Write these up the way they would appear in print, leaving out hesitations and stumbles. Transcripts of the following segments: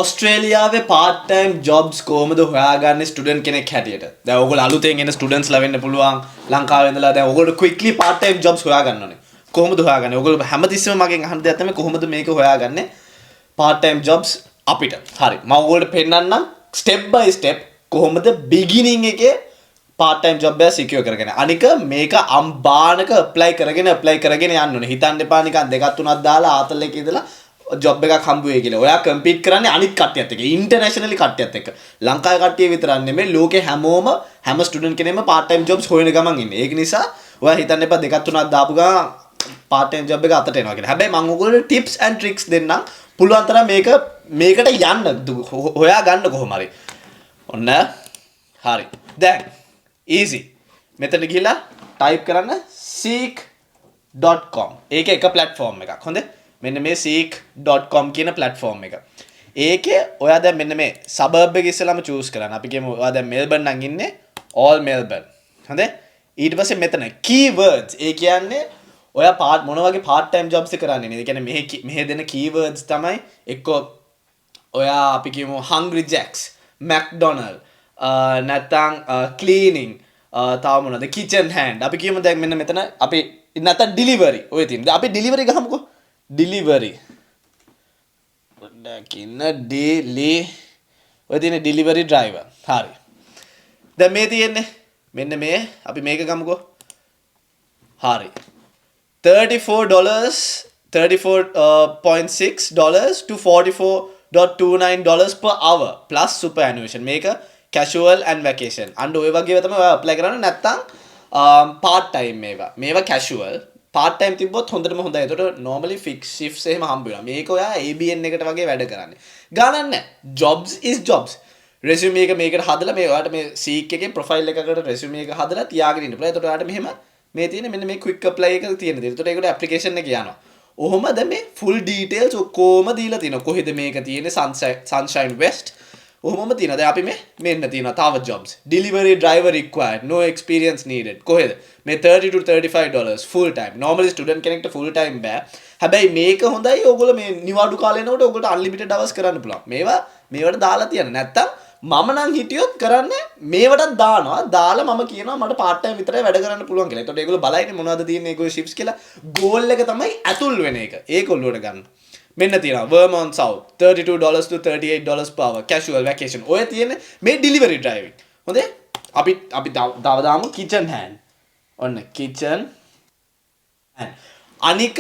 ඔස්ට්‍රේලියාවේ part time jobs කොහොමද හොයාගන්නේ student කෙනෙක් හැටියට? දැන් ඔයගොල්ලෝ අලුතෙන් එන ස්ටුඩන්ට්ස්ලා වෙන්න පුළුවන්. ලංකාවේ ඉඳලා දැන් ඔයගොල්ලෝ quickly part time jobs හොයාගන්න ඕනේ. කොහොමද හොයාගන්නේ? ඔයගොල්ලෝ හැමතිස්සෙම මගෙන් අහන දෙයක් තමයි කොහොමද මේක හොයාගන්නේ part time jobs අපිට. හරි. මම ඔයගොල්ලෝ පෙන්නන්නම් step by step කොහොමද beginning එකේ part time job එක secure කරගෙන. අනික මේක අම්බානක apply කරගෙන යන්න ඕනේ. හිතන්න එපා නිකන් දෙකක් තුනක් දාලා ආතල් එකේ ඉඳලා ජොබ් එකක් හම්බ වෙයි කියලා. ඔයා කම්පීට් කරන්නේ අනිත් කට්ටියත් එක්ක. ඉන්ටර්නැෂනලි කට්ටියත් එක්ක. ලංකාවේ කට්ටිය විතරක් නෙමෙයි ලෝකේ හැම ස්ටුඩන්ට් කෙනෙක්ම part time jobs හොයන ගමන් ඉන්නේ. ඒක නිසා ඔයා හිතන්න එපා දෙකක් තුනක් දාපු ගමන් part time job එක අතට එනවා කියලා. හැබැයි මම ඔයගොල්ලෝ tips and tricks දෙන්නම්. පුළුවන් තරම් මේකට යන්න හොයා ගන්න කොහොම හරි. ඔන්න හරි. දැන් easy. මෙතන ගිහලා type කරන්න seek.com. ඒක එක platform එකක්. හොඳේ? මෙන්න මේ seek.com කියන platform එක. ඒකේ ඔයා දැන් මෙන්න මේ suburb එක ඉස්සෙල්ලාම choose කරන්න. අපි කියමු ඔයා දැන් Melbourne නම් ඉන්නේ all Melbourne. හොඳේ? ඊට පස්සේ මෙතන keywords. ඒ කියන්නේ ඔයා මොන වගේ part time jobs කරන්නේ නේද? ඒ කියන්නේ මෙහෙ දෙන keywords තමයි එක්කෝ ඔයා අපි කියමු Hungry Jacks, McDonald, නැත්නම් cleaning, තව මොනවද kitchen hand. අපි කියමු දැන් මෙන්න මෙතන අපි නැත්නම් delivery. ඔය තියෙන. අපි delivery ගහමුකෝ. delivery ඔය තියෙන delivery driver. හරි. දැන් මේ තියෙන්නේ මෙන්න මේ අපි මේක ගමුකෝ. හරි. $34.6 to $44.29 per hour plus superannuation. මේක casual and vacation. අන්න ඔය වගේ තමයි ඔයා apply කරන්න. නැත්තම් part time මේවා casual. part time තිබ්බොත් හොඳටම හොඳයි. ඒකට normally fixed shifts එහෙම හම්බ වෙනවා. මේක ඔයා ABN එකට වගේ වැඩ කරන්නේ. ගණන් නැහැ. jobs is jobs. resume එක මේකට හදලා මේ ඔයාලට මේ Seek එකේ profile එකකට resume එක හදලා තියාගෙන ඉන්න පුළුවන්. ඒකට ඔයාලට මෙහෙම මේ තියෙන මෙන්න මේ quick apply එක තියෙන දේ. ඒකට ඒකට application එක යනවා. ඔහොම දැන් මේ full details ඔක්කොම දීලා තිනවා. කොහෙද මේක තියෙන්නේ? Sunshine West. ඔහොමම තියෙනවා. දැන් අපි මෙන්න තියෙනවා තව jobs. Delivery driver required. No experience needed. කොහෙද? මේ $30 to $35 full time. Normally student කෙනෙක්ට full time බෑ. හැබැයි මේක හොඳයි. ඕගොල්ලෝ මේ නිවාඩු කාලේ යනකොට ඕගොල්ලෝ unlimited hours කරන්න පුළුවන්. මේවට දාලා තියන්න. නැත්තම් මම නම් හිටියොත් කරන්නේ මේවටත් දානවා. දාලා මම කියනවා මට part time විතරයි වැඩ කරන්න පුළුවන් කියලා. එතකොට ඒගොල්ලෝ බලයිනේ මොනවද තියෙන්නේ ඒගොල්ලෝ shifts කියලා. goal එක තමයි ඇතුල් වෙන එක. ඒක ඔල්ලුවට ගන්න. මෙන්න තියෙනවා Vermont South $32 to $38 per hour casual vacation. ඔය තියෙන්නේ මේ delivery driving. හොඳේ? අපි තව දාමු kitchen hand. ඔන්න kitchen hand. අනික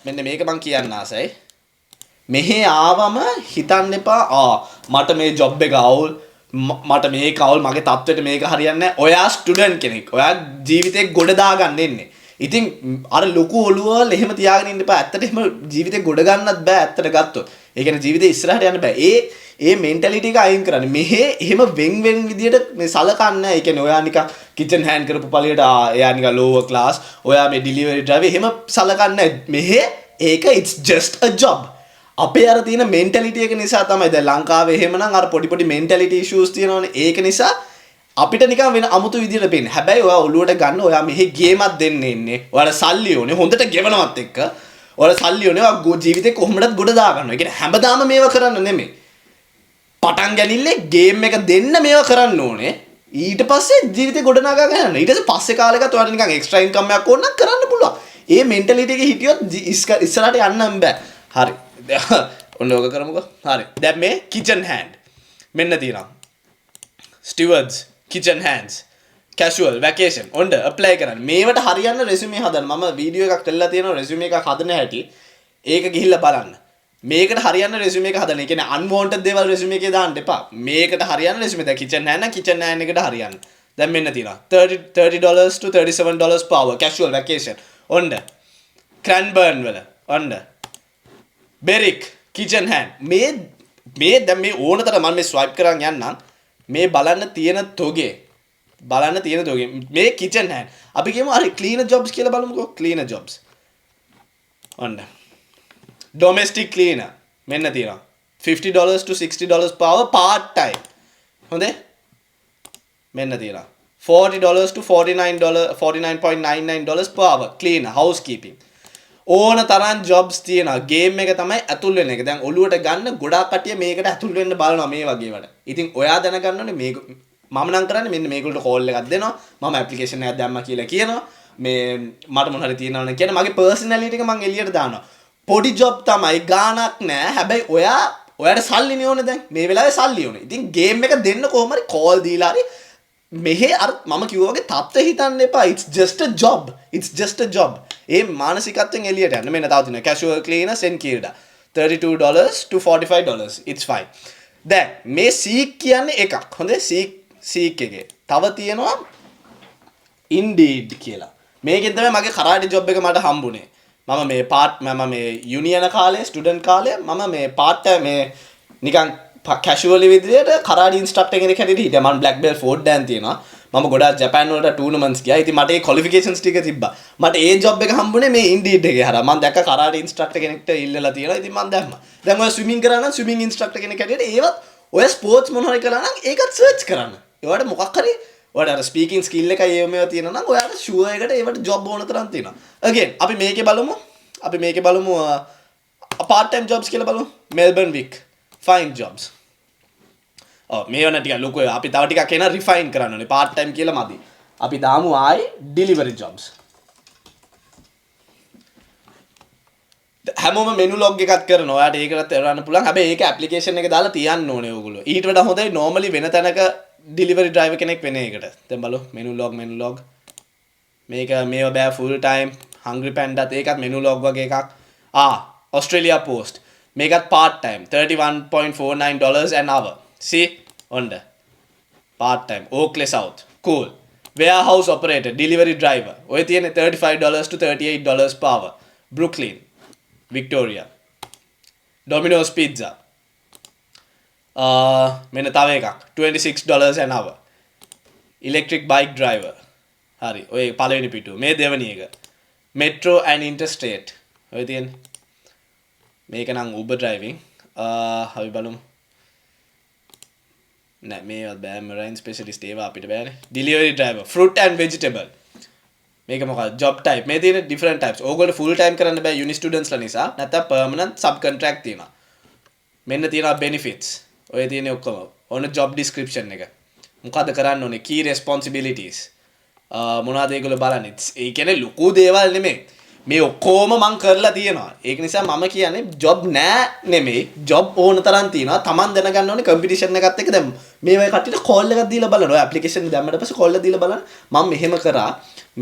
මෙන්න මේක මම කියන්න ආසයි. මෙහෙ ආවම හිතන්න එපා මට මේ job එක අවුල් මට මේක අවුල් මගේ තත්ත්වෙට මේක හරියන්නේ නැහැ. ඔයා ස්ටුඩන්ට් කෙනෙක්. ඔයා ජීවිතේ ගොඩ දාගන්න එන්නේ. ඉතින් අර ලොකු ඔළුවල් එහෙම තියාගෙන ඉන්න එපා. ඇත්තට එහෙම ජීවිතේ ගොඩ ගන්නත් බෑ ඇත්තට ගත්තොත්. ඒ කියන්නේ ජීවිතේ ඉස්සරහට යන්න බෑ. ඒ මෙන්ටැලිටි එක අයින් කරන්න. මෙහෙ එහෙම වෙන් විදියට මේ සලකන්නේ නැහැ. ඒ කියන්නේ ඔයා නිකන් කිචන් හෑන්ඩ් කරපු පළියට එයා නිකන් lower class. ඔයා මේ delivery driver එහෙම සලකන්නේ නැහැ. මෙහෙ ඒක it's just a job. අපේ අර තියෙන මෙන්ටැලිටි එක නිසා තමයි දැන් ලංකාවේ එහෙමනම් අර පොඩි මෙන්ටැලිටි issues තියෙනවනේ. ඒක නිසා අපිට නිකන් වෙන අමුතු විදියට පේන්නේ. හැබැයි ඔයා ඔළුවට ගන්න ඔයා මෙහි ගේමක් දෙන්න ඉන්නේ. ඔයාලා සල්ලි ඕනේ. හොඳට ගෙවනවත් එක්ක. ඔයාලා සල්ලි ඕනේ. ඔයා ජීවිතේ කොහොමදත් ගොඩ දා ගන්නවා. ඒ කියන්නේ හැමදාම මේවා කරන්න නෙමෙයි. පටන් ගැනීමේ ගේම් එක දෙන්න මේවා කරන්න ඕනේ. ඊට පස්සේ ජීවිතේ ගොඩ නගා ගන්න. ඊට පස්සේ කාලෙකට ඔයාලට නිකන් එක්ස්ට්‍රා ඉන්කම් එකක් ඕන නම් කරන්න පුළුවන්. ඒ මෙන්ටැලිටි එකේ හිටියොත් ඉස්සරහට යන්න බෑ. හරි. ඔන්න ඔක කරමුකෝ. හරි. දැන් මේ kitchen hand. මෙන්න තියෙනවා. stewards kitchen hands casual vacation ඔන්න apply කරන්න. මේවට හරියන්න resume හදන්න. මම වීඩියෝ එකක් කරලා තියෙනවා resume එකක් හදන හැටි. ඒක ගිහිල්ලා බලන්න. මේකට හරියන්න resume එක හදන්න. ඒ කියන්නේ unwanted දේවල් resume එකේ දාන්න එපා. මේකට හරියන්න resume දැන් kitchen hand නම් kitchen hand එකට හරියන්න. දැන් මෙන්න තියෙනවා $30 to $37 per hour casual vacation. ඔන්න Cranbourne වල ඔන්න Berwick kitchen hand. මේ දැන් මේ ඕනතර මම මේ swipe කරන් යන්නම්. මේ බලන්න තියෙන තොගේ මේ kitchen hand. අපි කියමු හරි cleaner jobs කියලා බලමුකෝ. cleaner jobs. ඔන්න domestic cleaner මෙන්න තියෙනවා $50 to $60 per hour part time. හොඳේ? මෙන්න තියෙනවා $40 to $49.99 per hour cleaner housekeeping. ඕන තරම් ජොබ්ස් තියෙනවා. ගේම් එක තමයි ඇතුල් වෙන එක. දැන් ඔළුවට ගන්න ගොඩාක් කට්ටිය මේකට ඇතුල් වෙන්න බලනවා මේ වගේ වල. ඉතින් ඔයා දැනගන්න ඕනේ මේක මම නම් කරන්නේ මෙන්න මේගොල්ලෝ කෝල් එකක් දෙනවා. මම ඇප්ලිකේෂන් එකක් දැම්මා කියලා කියනවා. මේ මට මොන හරි තියෙනවනේ කියන මගේ පර්සනැලිටි එක මම එළියට දානවා. පොඩි ජොබ් තමයි ගාණක් නෑ. හැබැයි ඔයාට සල්ලිනේ ඕනේ දැන්. මේ වෙලාවේ සල්ලි ඕනේ. ඉතින් ගේම් එක දෙන්න කොහොම හරි කෝල් දීලා හරි මෙහෙ අර මම කිව්වා වගේ තත්ත්වෙ හිතන්න එපා. It's just a job. It's just a job. ඒ මානසිකත්වයෙන් එළියට යන්න. මෙන්න තව තියෙනවා casual cleaners in Canada. $32 to $45. It's fine. දැන් මේ Seek කියන්නේ එකක්. හොඳේ Seek එකේ. තව තියෙනවා Indeed කියලා. මේකෙන් තමයි මගේ කරාටි ජොබ් එක මට හම්බුනේ. මම මේ යුනියන කාලේ ස්ටුඩන්ට් කාලේ මම මේ පාර්ට් මේ නිකන් කැෂුවලි විදියට කරාටි ඉන්ස්ට්‍රක්ටර් කෙනෙක් හැටියට හිටියා. මම බ්ලැක් බෙල්ට් 4 දැන් තියෙනවා. මම ගොඩාක් ජපාන් වලට ටූර්නමන්ට්ස් ගියා. ඉතින් මට ඒ ක්වොලිෆිකේෂන්ස් ටික තිබ්බා. මට ඒ ජොබ් එක හම්බුනේ මේ Indeed එකේ හරහා. මම දැක්ක කරාටි ඉන්ස්ට්‍රක්ටර් කෙනෙක්ට ඉල්ලලා තියෙනවා. ඉතින් මම දැම්මා. දැන් ඔය ස්විමින් කරා නම් ස්විමින් ඉන්ස්ට්‍රක්ටර් කෙනෙක් හැටියට ඒවත් ඔය ස්පෝර්ට්ස් මොන හරි කළා නම් ඒකත් සර්ච් කරන්න. ඒවට මොකක් හරි ඔයාට අර ස්පීකින් ස්කිල් එකයි ඒවමේව තියෙනවා නම් ඔයාට ෂුවර් එකට ඒවට ජොබ් ඕන තරම් තියෙනවා. again අපි මේකේ බලමු part time jobs කියලා බලමු. Melbourne week fine jobs. මේ වන ටික ලොකෝ අපි තව ටිකක් එන රිෆයින් කරන්න ඕනේ. part time කියලා මදි. අපි දාමු ආයි delivery jobs. හැමෝම මෙනු ලොග් එකක් කරනවා. ඔයාට ඒකට කරන්න පුළුවන්. හැබැයි ඒක ඇප්ලිකේෂන් එක දාලා තියන්න ඕනේ ඕගොල්ලෝ. ඊට වඩා හොඳයි normally වෙන තැනක delivery driver කෙනෙක් වෙන එකට. දැන් බලමු මෙනු log. මේව බෑ full time Hungry Panda ඒකත් මෙනු log වගේ එකක්. Australia Post. මේකත් part time $31.49 an hour. See? Onda. Part time. Oakley South. Cool. Warehouse operator, delivery driver. ඔය තියෙන්නේ $35 to $38 per hour. Brooklyn, Victoria. Domino's Pizza. මෙන්න තව එකක් $26 an hour. Electric bike driver. හරි. ඔය පළවෙනි පිටුව. මේ දෙවෙනි එක. Metro and Interstate. ඔය තියෙන්නේ. මේක නම් Uber driving. අපි බලමු. නෑ මේවත් බෑ marine specialist ඒවා අපිට බෑනේ. Delivery driver, fruit and vegetable. මේක මොකක්ද? job type. මේ තියෙන different types. ඕගොල්ලෝ full time කරන්න බෑ uni students ලා නිසා. නැත්නම් permanent subcontract තියෙනවා. මෙන්න තියෙනවා benefits. ඔය තියෙන්නේ ඔක්කොම. ඔන්න job description එක. මොකද කරන්න ඕනේ? key responsibilities. මොනවද ඒගොල්ලෝ බලන්නේ? ඒ කියන්නේ ලොකු දේවල් නෙමෙයි. මේ ඔක්කොම මං කරලා තියෙනවා. ඒක නිසා මම කියන්නේ job නෑ නෙමෙයි. job ඕන තරම් තියෙනවා. Taman දැනගන්න ඕනේ competition එකත් එක්ක දැන් මේ වගේ කට්ටියට call එකක් දීලා බලන්න. ඔය application එක දැම්මට පස්සේ call එක දීලා බලන්න. මම මෙහෙම කරා.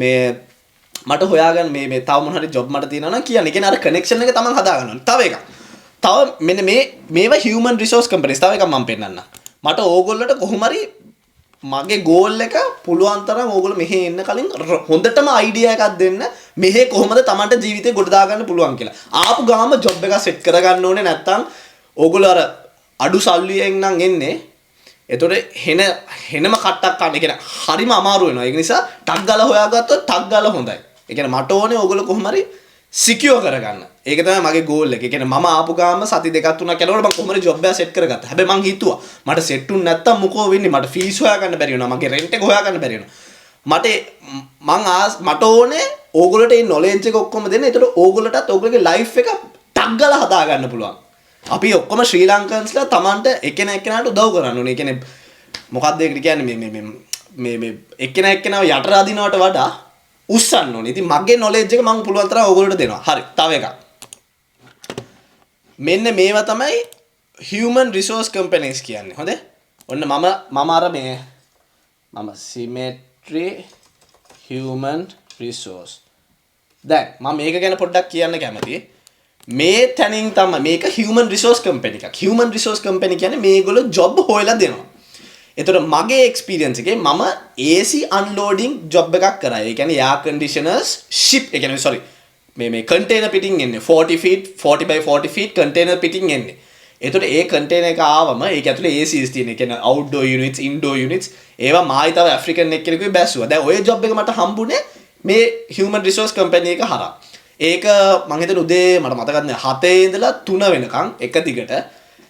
මේ මට හොයාගන්න මේ තව මොන හරි job මට තියෙනවා නම් කියන්නේ. කියන්නේ අර connection එක Taman හදාගන්න ඕනේ. තව එකක්. තව මෙන්න මේවා human resource companies. තව එකක් මම පෙන්නන්නම්. මට ඕගොල්ලන්ට කොහොම හරි මගේ ගෝල් එක පුළුවන් තරම් ඕගොල්ලෝ මෙහෙ එන්න කලින් හොඳටම අයිඩියා එකක් දෙන්න මෙහෙ කොහොමද Tamanට ජීවිතේ ගොඩ දාගන්න පුළුවන් කියලා. ආපු ගාම ජොබ් එක සෙට් කරගන්න ඕනේ නැත්තම් ඕගොල්ලෝ අර අඩු සල්ලියෙන් නම් එන්නේ. එතකොට හෙනම කට්ටක් ගන්න. ඒ කියන්නේ හරිම අමාරු වෙනවා. ඒක නිසා ටක් ගාලා හොයාගත්තොත් ටක් ගාලා හොඳයි. ඒ කියන්නේ මට ඕනේ ඕගොල්ලෝ කොහොම හරි සිකියුර් කරගන්න. ඒක තමයි මගේ ගෝල් එක. ඒ කියන්නේ මම ආපු ගාම සති දෙකක් තුනක් යනකොට මම කොහොම හරි ජොබ් එක සෙට් කරගත්තා. හැබැයි මං හිතුවා මට සෙට් උන් නැත්තම් මොකෝ වෙන්නේ? මට ෆීස් හොයාගන්න බැරි වෙනවා. මගේ රෙන්ට් එක හොයාගන්න බැරි වෙනවා. මට ඕනේ ඕගොල්ලෝට මේ knowledge එක ඔක්කොම දෙන්න. ඒතකොට ඕගොල්ලෝටත් ඕගොල්ලෝගේ life එක ටක් ගාලා හදා ගන්න පුළුවන්. අපි ඔක්කොම ශ්‍රී ලංකන්ස්ලා Tamanට එකිනෙකාට උදව් කරන්න ඕනේ. ඒ කියන්නේ මොකක්ද ඒකට කියන්නේ මේ එකිනෙකාව යට අදිනවට වඩා උස්සන්න ඕනේ. ඉතින් මගේ knowledge එක මම පුළුවන් තරම් ඕගොල්ලෝට දෙනවා. හරි. තව එකක්. මෙන්න මේවා තමයි human resource companies කියන්නේ. හොඳේ? ඔන්න මම අර මම Symmetry human resource. දැන් මම මේක ගැන පොඩ්ඩක් කියන්න කැමතියි. මේ තැනින් තමයි මේක human resource company එකක්. human resource company කියන්නේ මේගොල්ලෝ job හොයලා දෙනවා. එතකොට මගේ experience එකේ මම AC unloading job එකක් කරා. ඒ කියන්නේ air conditioners ship ඒ කියන්නේ sorry මේ container pitting එන්නේ 40 feet 40 by 40 feet container pitting එන්නේ. එතකොට ඒ container එක ආවම ඒක ඇතුලේ ACs තියෙන. ඒ කියන්නේ outdoor units indoor units ඒවා මායි තව ඇෆ්‍රිකන් එක්කෙනෙකුයි බැස්සුවා. දැන් ওই job එක මට හම්බුනේ මේ human resource company එක හරහා. ඒක මම හිතන්නේ උදේ මට මතකත් නෑ 7 ඉඳලා 3 වෙනකන් එක දිගට.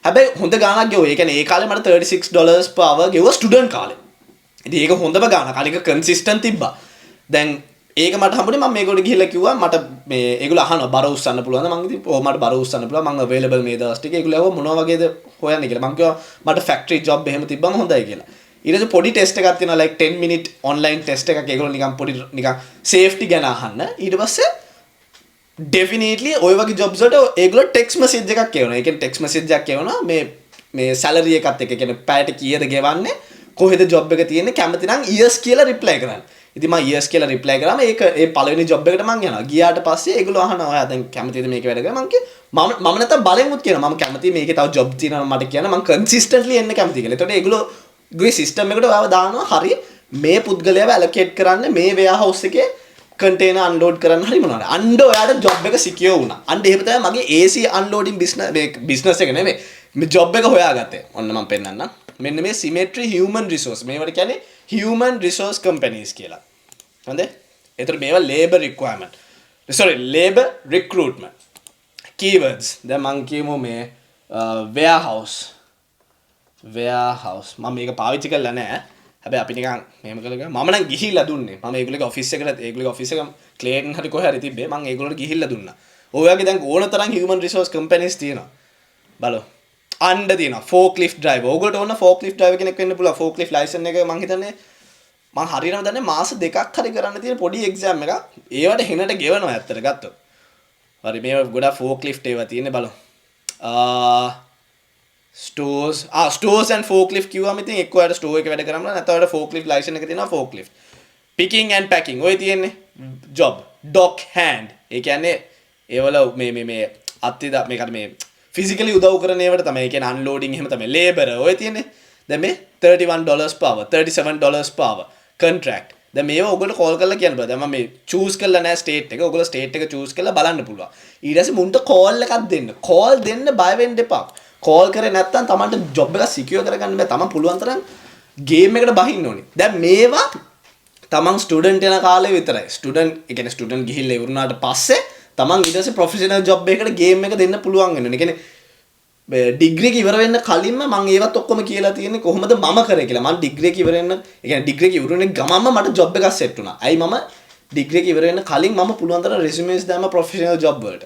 හැබැයි හොඳ ගාණක් ගෙවුවා. ඒ කියන්නේ ඒ කාලේ මට $36 per hour ගෙවුවා ස්ටුඩන්ට් කාලේ. ඉතින් ඒක හොඳම ගාණක්. අනික කන්සිස්ටන්ට් තිබ්බා. දැන් ඒක මට හම්බුනේ මම මේගොල්ලෝ ගිහිල්ලා කිව්වා මට මේ ඒගොල්ලෝ අහනවා බර උස්සන්න පුළුවන්ද මං ඉතින් ඔව් මට බර උස්සන්න පුළුවන් මං අවේලබල් මේ දවස් ටික ඒගොල්ලෝ ඇහුවා මොනවා වගේද හොයන්නේ කියලා මං කිව්වා මට ෆැක්ටරි ජොබ් එහෙම තිබ්බම හොඳයි කියලා ඊට පස්සේ පොඩි ටෙස්ට් එකක් තියෙනවා like 10 minute online ටෙස්ට් එකක් ඒගොල්ලෝ නිකන් පොඩි නිකන් සේෆ්ටි ගැන අහන්න ඊට පස්සේ definitely ඔය වගේ jobs වලට ඒගොල්ලෝ text message එකක් කියවනවා ඒ කියන්නේ text message එකක් කියවනවා මේ salary එකත් එක්ක කියන්නේ පැයට කීයද ගෙවන්නේ කොහෙද job එක තියෙන්නේ කැමති නම් years කියලා reply කරන්න. ඉතින් මම years කියලා reply කරාම ඒක ඒ පළවෙනි job එකට මං යනවා. ගියාට පස්සේ ඒගොල්ලෝ අහනවා ඔයා දැන් කැමතිද මේක වැඩ කරන්න? මම නැත්තම් බලෙන්මුත් කියනවා මම කැමතියි මේකේ තව job තියෙනවා මට කියන්න මම consistently එන්න කැමතියි කියලා. එතකොට ඒගොල්ලෝ ගේ system එකට ඔයාව දානවා හරි මේ පුද්ගලයාව allocate කරන්න මේ warehouse එකේ container unload කරන්න හරි මොනවාද. අන්න ඔයාට job එක secure වුණා. අන්න එහෙම තමයි මගේ AC unloading business එක නෙමෙයි. මේ job එක හොයාගත්තේ. ඔන්න මම පෙන්නන්නම්. මෙන්න මේ Symmetry human resource මේවට කියන්නේ human resource companies කියලා. හරිද? ඒතර මේවා labor requirement. sorry labor recruitment. keywords. දැන් මම කියමු මේ warehouse. මම මේක පාවිච්චි කරලා නැහැ. හැබැයි අපි නිකන් මෙහෙම කළා මම නම් ගිහිල්ලා දුන්නේ. මම ඒගොල්ලෝගේ ඔෆිස් එකට ඒගොල්ලෝගේ ඔෆිස් එක ක්ලේටන් හරි කොහේ හරි තිබ්බේ. මම ඒගොල්ලෝට ගිහිල්ලා දුන්නා. ඔය වගේ දැන් ඕන තරම් human resource companies තියෙනවා. බලන්න. අන්න තියෙනවා forklift driver. ඕගොල්ලෝ ඕන forklift driver කෙනෙක් වෙන්න පුළුවන්. forklift license එක මම හිතන්නේ මම හරියටම දන්නේ මාස 2ක් හරි කරන්න තියෙන පොඩි exam එකක්. ඒවට හෙනට ගෙවනවා ඇත්තට ගත්තොත්. හරි මේ ගොඩක් forklift ඒවා තියෙන්නේ බලමු. stores and forklift කිව්වම ඉතින් එක්ක ඔයාලට store එකේ වැඩ කරනවා නැත්නම් ඔයාලට forklift license එක තියෙනවා forklift. picking and packing ඔය තියෙන්නේ job. dock hand. ඒ කියන්නේ ඒවල මේ අත්තිද මේකට මේ physically උදව් කරන ඒවට තමයි. ඒ කියන්නේ unloading එහෙම තමයි. labor ඔය තියෙන්නේ. දැන් මේ $31 per hour, $37 per hour contract. දැන් මේවා ඔයගොල්ලෝ call කරලා කියන්න බෑ. දැන් මම මේ choose කරලා නැහැ state එක. ඔයගොල්ලෝ state එක choose කරලා බලන්න පුළුවන්. ඊට පස්සේ මුන්ට call එකක් දෙන්න. call දෙන්න බය වෙන්න එපා. call කරේ නැත්තම් Tamanට job එක secure කරගන්න බෑ. Taman පුළුවන් තරම් game එකට බහින්න ඕනේ. දැන් මේවා Taman student යන කාලේ විතරයි. ඒ කියන්නේ student ගිහිල්ලා ඉවරුනාට පස්සේ Taman ඊට පස්සේ professional job එකකට game එක දෙන්න පුළුවන් වෙනවා. ඒ කියන්නේ ඩිග්‍රී එක ඉවර වෙන්න කලින්ම මම ඒවත් ඔක්කොම කියලා තියෙන්නේ කොහොමද මම කරේ කියලා. මම ඩිග්‍රී එක ඉවර වෙන්න, ඒ කියන්නේ ඩිග්‍රී එක ඉවර වෙන ගමන්ම මට ජොබ් එකක් සෙට් වුණා. ඇයි මම ඩිග්‍රී එක ඉවර වෙන්න කලින් මම පුළුවන් තරම් resumes දාම professional job වලට.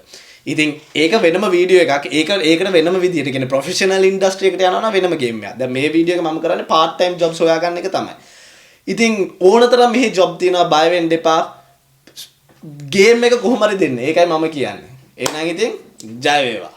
ඉතින් ඒක වෙනම වීඩියෝ එකක්. ඒකට වෙනම විදියට කියන්නේ professional industry එකට යනවා නම් වෙනම game එකක්. දැන් මේ වීඩියෝ එක මම කරන්නේ part time jobs හොයාගන්න එක තමයි. ඉතින් ඕනතරම් මෙහි job තියෙනවා බය වෙන්න එපා. game එක කොහොම හරි දෙන්න. ඒකයි මම කියන්නේ. එහෙනම් ඉතින් ජය වේවා.